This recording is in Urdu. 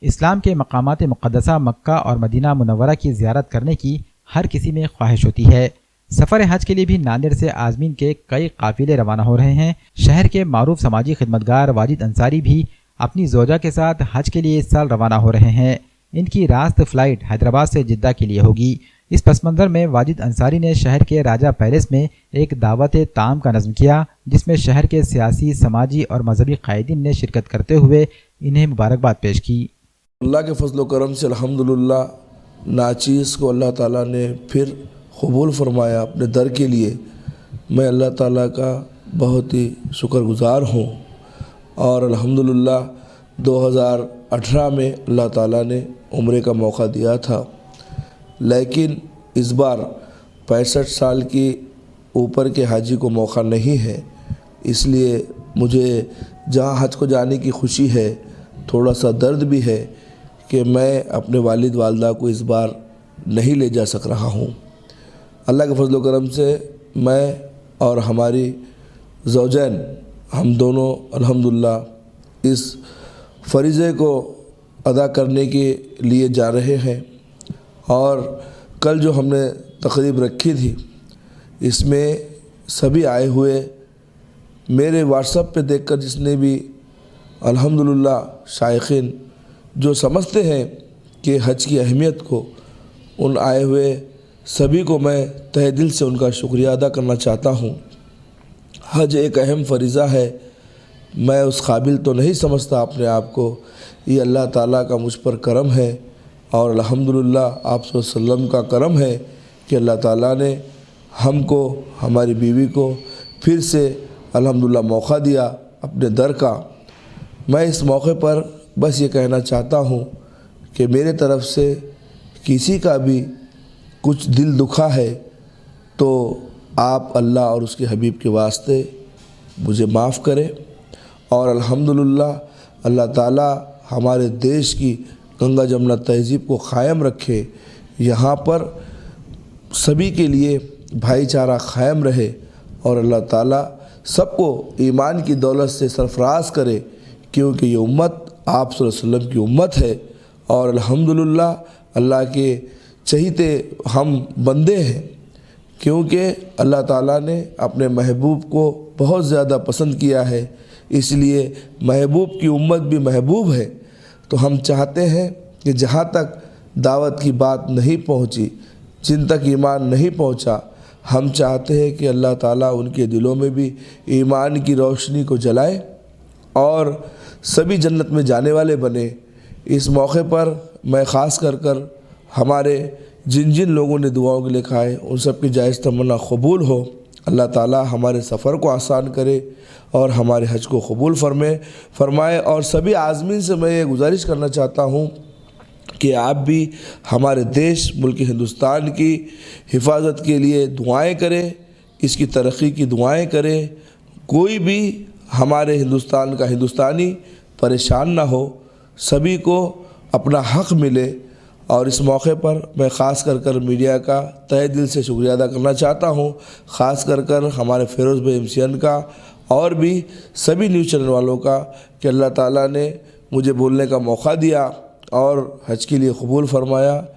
اسلام کے مقامات مقدسہ مکہ اور مدینہ منورہ کی زیارت کرنے کی ہر کسی میں خواہش ہوتی ہے۔ سفر حج کے لیے بھی ناندیڑ سے عازمین کے کئی قافلے روانہ ہو رہے ہیں۔ شہر کے معروف سماجی خدمتگار واجد انصاری بھی اپنی زوجہ کے ساتھ حج کے لیے اس سال روانہ ہو رہے ہیں۔ ان کی راست فلائٹ حیدرآباد سے جدہ کے لیے ہوگی۔ اس پس منظر میں واجد انصاری نے شہر کے راجہ پیلس میں ایک دعوت طعام کا نظم کیا، جس میں شہر کے سیاسی، سماجی اور مذہبی قائدین نے شرکت کرتے ہوئے انہیں مبارکباد پیش کی۔ اللہ کے فضل و کرم سے الحمدللہ ناچیز کو اللہ تعالیٰ نے پھر قبول فرمایا اپنے در کے لیے۔ میں اللہ تعالیٰ کا بہت ہی شکر گزار ہوں، اور الحمدللہ 2018 میں اللہ تعالیٰ نے عمرے کا موقع دیا تھا، لیکن اس بار 65 سال کی اوپر کے حاجی کو موقع نہیں ہے۔ اس لیے مجھے جہاں حج کو جانے کی خوشی ہے، تھوڑا سا درد بھی ہے کہ میں اپنے والد والدہ کو اس بار نہیں لے جا سک رہا ہوں۔ اللہ کے فضل و کرم سے میں اور ہماری زوجین ہم دونوں الحمدللہ اس فریضے کو ادا کرنے کے لیے جا رہے ہیں، اور کل جو ہم نے تقریب رکھی تھی اس میں سبھی آئے ہوئے میرے واٹس ایپ پہ دیکھ کر جس نے بھی الحمدللہ شائقین جو سمجھتے ہیں کہ حج کی اہمیت کو، ان آئے ہوئے سبھی کو میں تہ دل سے ان کا شکریہ ادا کرنا چاہتا ہوں۔ حج ایک اہم فریضہ ہے، میں اس قابل تو نہیں سمجھتا اپنے آپ کو، یہ اللہ تعالیٰ کا مجھ پر کرم ہے، اور الحمدللہ آپ صلی اللہ علیہ وسلم کا کرم ہے کہ اللہ تعالیٰ نے ہم کو، ہماری بیوی کو پھر سے الحمدللہ موقع دیا اپنے در کا۔ میں اس موقع پر بس یہ کہنا چاہتا ہوں کہ میرے طرف سے کسی کا بھی کچھ دل دکھا ہے تو آپ اللہ اور اس کے حبیب کے واسطے مجھے معاف کریں، اور الحمدللہ اللہ تعالیٰ ہمارے دیش کی گنگا جمنا تہذیب کو قائم رکھے، یہاں پر سبھی کے لیے بھائی چارہ قائم رہے، اور اللہ تعالیٰ سب کو ایمان کی دولت سے سرفراز کرے، کیونکہ یہ امت آپ صلی اللہ علیہ وسلم کی امت ہے، اور الحمدللہ اللہ کے چہیتے ہم بندے ہیں، کیونکہ اللہ تعالیٰ نے اپنے محبوب کو بہت زیادہ پسند کیا ہے، اس لیے محبوب کی امت بھی محبوب ہے۔ تو ہم چاہتے ہیں کہ جہاں تک دعوت کی بات نہیں پہنچی، جن تک ایمان نہیں پہنچا، ہم چاہتے ہیں کہ اللہ تعالیٰ ان کے دلوں میں بھی ایمان کی روشنی کو جلائے اور سبھی جنت میں جانے والے بنے۔ اس موقع پر میں خاص کر ہمارے جن جن لوگوں نے دعاؤں کے لیے کہا ہے، ان سب کی جائز تمنا قبول ہو۔ اللہ تعالیٰ ہمارے سفر کو آسان کرے اور ہمارے حج کو قبول فرمائے۔ اور سبھی عازمین سے میں یہ گزارش کرنا چاہتا ہوں کہ آپ بھی ہمارے دیش ملک ہندوستان کی حفاظت کے لیے دعائیں کریں، اس کی ترقی کی دعائیں کریں، کوئی بھی ہمارے ہندوستان کا ہندوستانی پریشان نہ ہو، سبھی کو اپنا حق ملے۔ اور اس موقع پر میں خاص کر میڈیا کا تہ دل سے شکریہ ادا کرنا چاہتا ہوں، خاص کر ہمارے فیروز بھائی MCN کا، اور بھی سبھی نیوز چینل والوں کا، کہ اللہ تعالیٰ نے مجھے بولنے کا موقع دیا اور حج کے لیے قبول فرمایا۔